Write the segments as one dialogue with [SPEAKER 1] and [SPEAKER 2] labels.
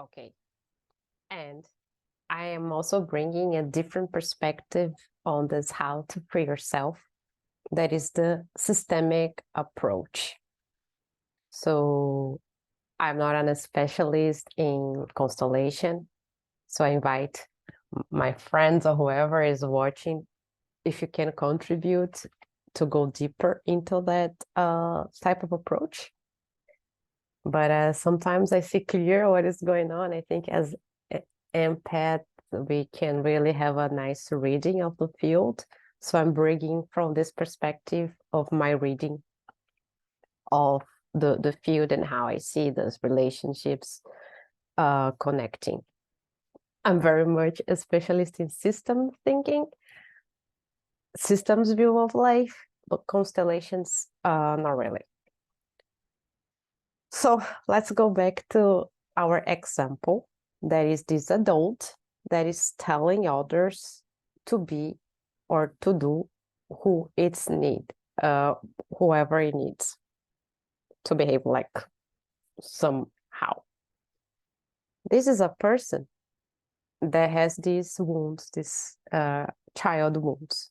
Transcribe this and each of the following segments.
[SPEAKER 1] Okay. And I am also bringing a different perspective on this how to free yourself. That is the systemic approach. So I'm not a specialist in constellation. So I invite my friends or whoever is watching, if you can contribute to go deeper into that type of approach. But sometimes I see clear what is going on. I think as empath, we can really have a nice reading of the field. So I'm bringing from this perspective of my reading of the field and how I see those relationships connecting. I'm very much a specialist in system thinking, systems view of life, but constellations, not really. So let's go back to our example. That is this adult that is telling others to be or to do who it's need, whoever it needs to behave like somehow. This is a person that has these wounds, these child wounds,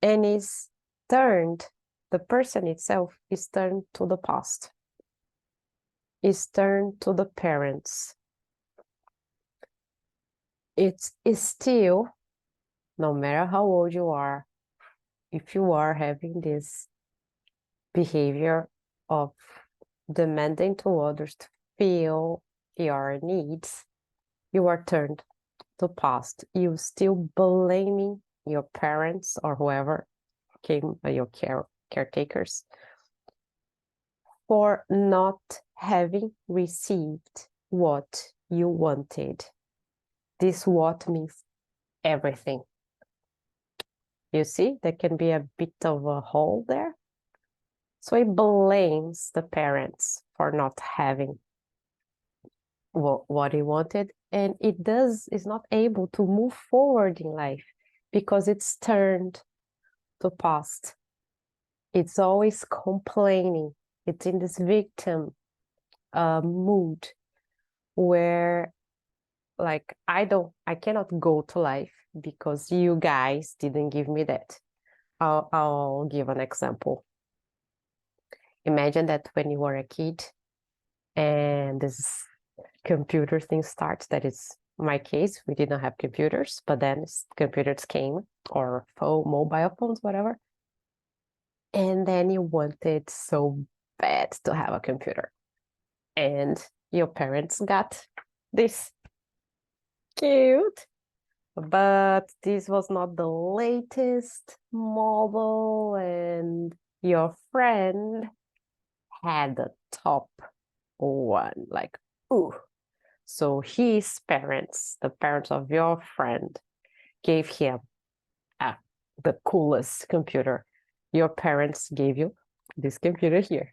[SPEAKER 1] and is turned, the person itself is turned to the past, is turned to the parents. It's still, no matter how old you are, if you are having this behavior of demanding to others to feel your needs, you are turned to past. You still blaming your parents or whoever came, your caretakers, for not having received what you wanted. This what means everything. You see, there can be a bit of a hole there. So he blames the parents for not having what he wanted, and is not able to move forward in life because it's turned to past. It's always complaining. It's in this victim mood where, like, I cannot go to life because you guys didn't give me that. I'll give an example. Imagine that when you were a kid and this computer thing starts, that is my case, we didn't have computers, but then computers came, or mobile phones, whatever. And then you wanted so bad to have a computer. And your parents got this cute, but this was not the latest model, and your friend had the top one, like, ooh. So his parents, the parents of your friend, gave him the coolest computer. Your parents gave you this computer here.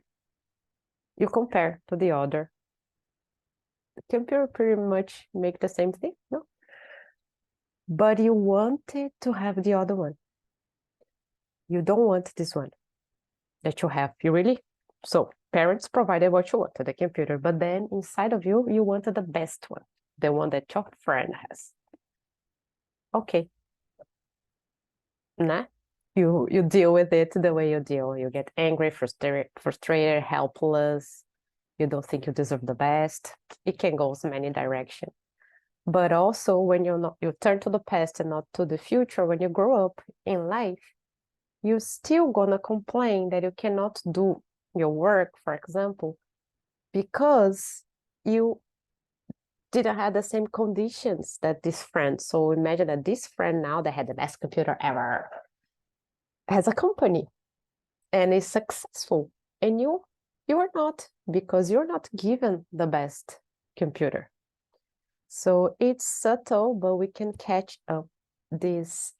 [SPEAKER 1] You compare to the other. The computer pretty much make the same thing, no? But you wanted to have the other one. You don't want this one that you have. You really? So parents provided what you wanted, the computer, but then inside of you, you wanted the best one, the one that your friend has. Okay. Nah? You deal with it the way you deal. You get angry, frustrated, helpless. You don't think you deserve the best. It can go in many directions. But also when you turn to the past and not to the future, when you grow up in life, you're still gonna complain that you cannot do your work, for example, because you didn't have the same conditions that this friend. So imagine that this friend now that had the best computer ever has a company and is successful, and you are not, because you're not given the best computer. So it's subtle, but we can catch up these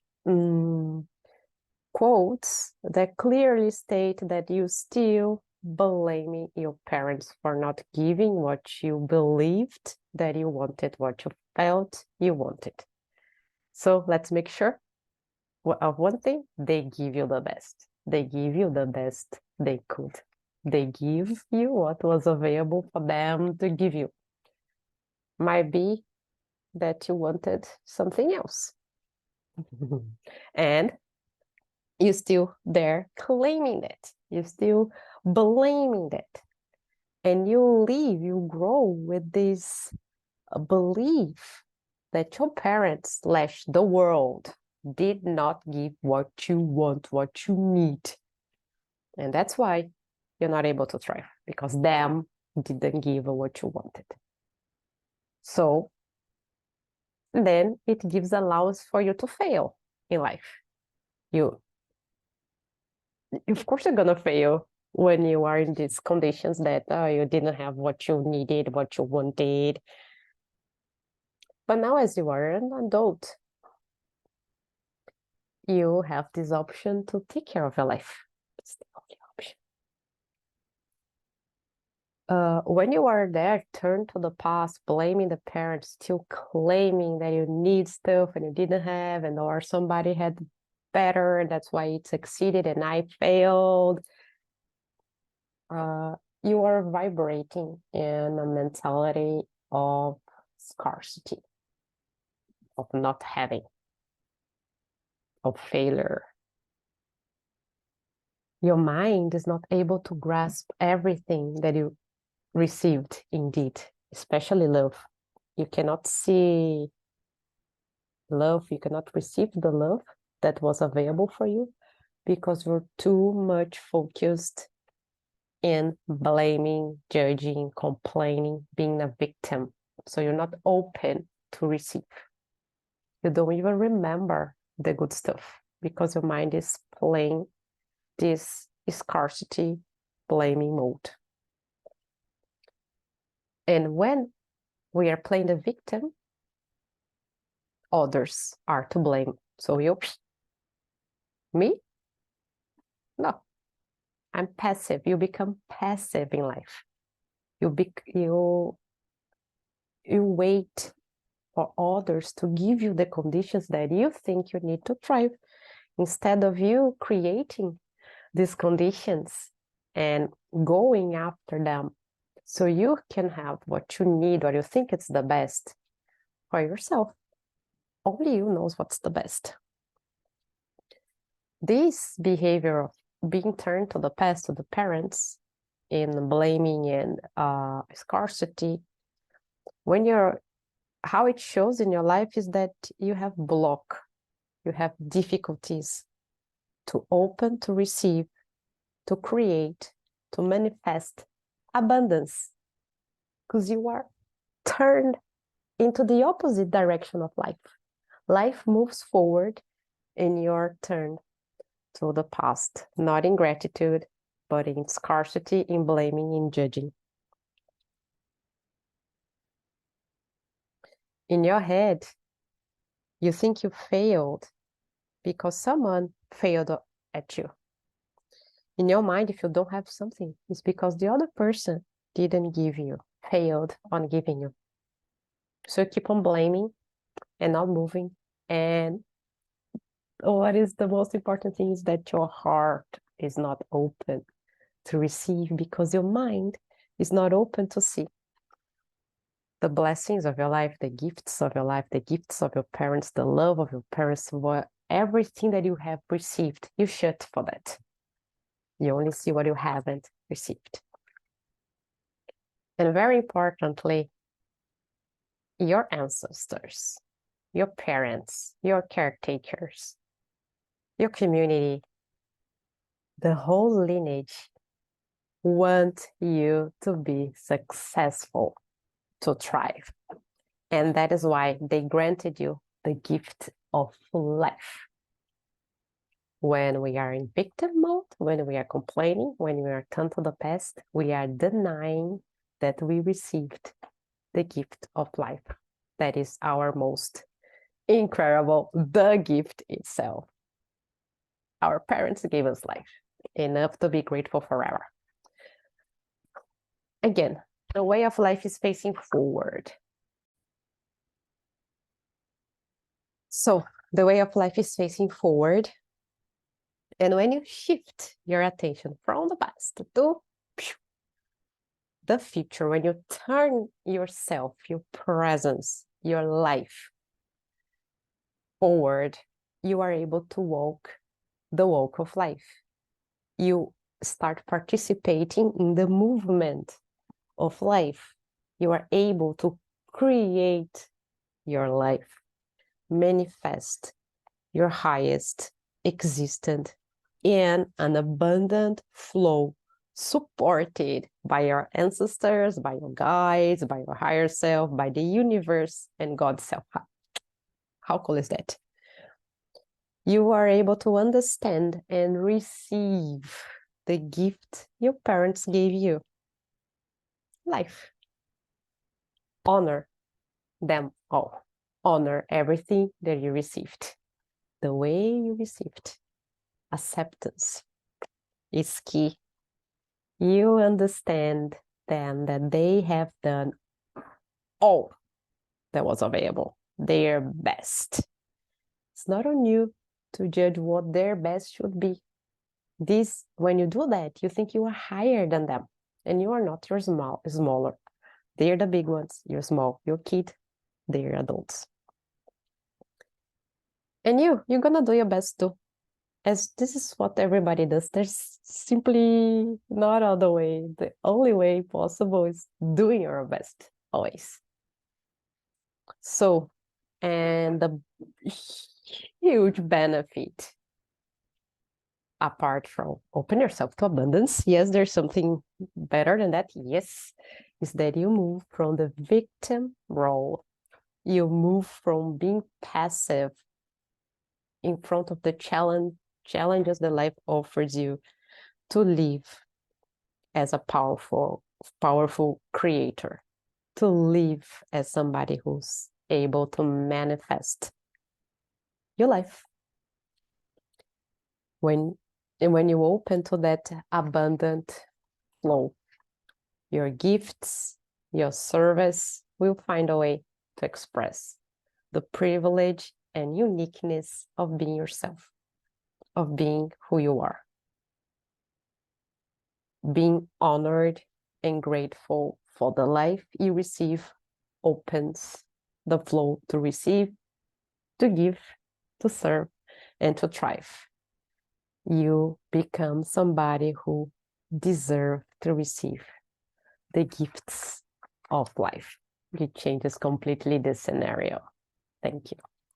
[SPEAKER 1] quotes that clearly state that you still blaming your parents for not giving what you believed that you wanted, what you felt you wanted. So let's make sure of one thing: they give you the best. They give you the best they could. They give you what was available for them to give you. Might be that you wanted something else. And you still there claiming that. You still blaming that. And you live, you grow with this belief that your parents / the world did not give what you want, what you need. And that's why you're not able to thrive, because them didn't give what you wanted. So then it gives allowance for you to fail in life. Of course you're gonna fail when you are in these conditions that you didn't have what you needed, what you wanted. But now as you are an adult, you have this option to take care of your life. It's the only option. When you are there, turn to the past, blaming the parents, still claiming that you need stuff and you didn't have, and or somebody had better, and that's why it succeeded and I failed. You are vibrating in a mentality of scarcity, of not having, of failure. Your mind is not able to grasp everything that you received, indeed, especially love. You cannot see love, you cannot receive the love that was available for you because you're too much focused in blaming, judging, complaining, being a victim. So you're not open to receive. You don't even remember the good stuff because your mind is playing this scarcity blaming mode. And when we are playing the victim, others are to blame. So me? No, I'm passive. You become passive in life. You wait for others to give you the conditions that you think you need to thrive, instead of you creating these conditions and going after them so you can have what you need or you think it's the best for yourself. Only you knows what's the best. This behavior of being turned to the past, to the parents, in blaming and scarcity, how it shows in your life is that you have block, you have difficulties to open, to receive, to create, to manifest abundance, because you are turned into the opposite direction of life. Life moves forward and you're turned to the past, not in gratitude, but in scarcity, in blaming, in judging. In your head, you think you failed because someone failed at you. In your mind, if you don't have something, it's because the other person didn't give you, failed on giving you. So you keep on blaming and not moving. And what is the most important thing is that your heart is not open to receive, because your mind is not open to see the blessings of your life, the gifts of your life, the gifts of your parents, the love of your parents, everything that you have received. You shut for that. You only see what you haven't received. And very importantly, your ancestors, your parents, your caretakers, your community, the whole lineage want you to be successful, to thrive. And that is why they granted you the gift of life. When we are in victim mode, when we are complaining, when we are turned to the past, we are denying that we received the gift of life. That is our most incredible, the gift itself. Our parents gave us life, enough to be grateful forever. Again, the way of life is facing forward. So the way of life is facing forward. And when you shift your attention from the past to the future, when you turn yourself, your presence, your life forward, you are able to walk the walk of life. You start participating in the movement of life. You are able to create your life, manifest your highest existence in an abundant flow, supported by your ancestors, by your guides, by your higher self, by the universe and God's self. How cool is that? You are able to understand and receive the gift your parents gave you. Life. Honor them all. Honor everything that you received. The way you received. Acceptance is key. You understand then that they have done all that was available, their best. It's not on you to judge what their best should be. This, when you do that, you think you are higher than them, and you are not. You're smaller. They're the big ones. You're small. You're kid. They're adults. And you're gonna do your best too. As this is what everybody does. There's simply not other way. The only way possible is doing your best, always. So, and the huge benefit, apart from open yourself to abundance, yes, there's something better than that, yes, is that you move from the victim role. You move from being passive in front of the challenges that life offers you, to live as a powerful creator, to live as somebody who's able to manifest your life. When you open to that abundant flow, your gifts, your service will find a way to express the privilege and uniqueness of being yourself, of being who you are. Being honored and grateful for the life you receive opens the flow to receive, to give, to serve, and to thrive. You become somebody who deserves to receive the gifts of life. It changes completely the scenario. Thank you.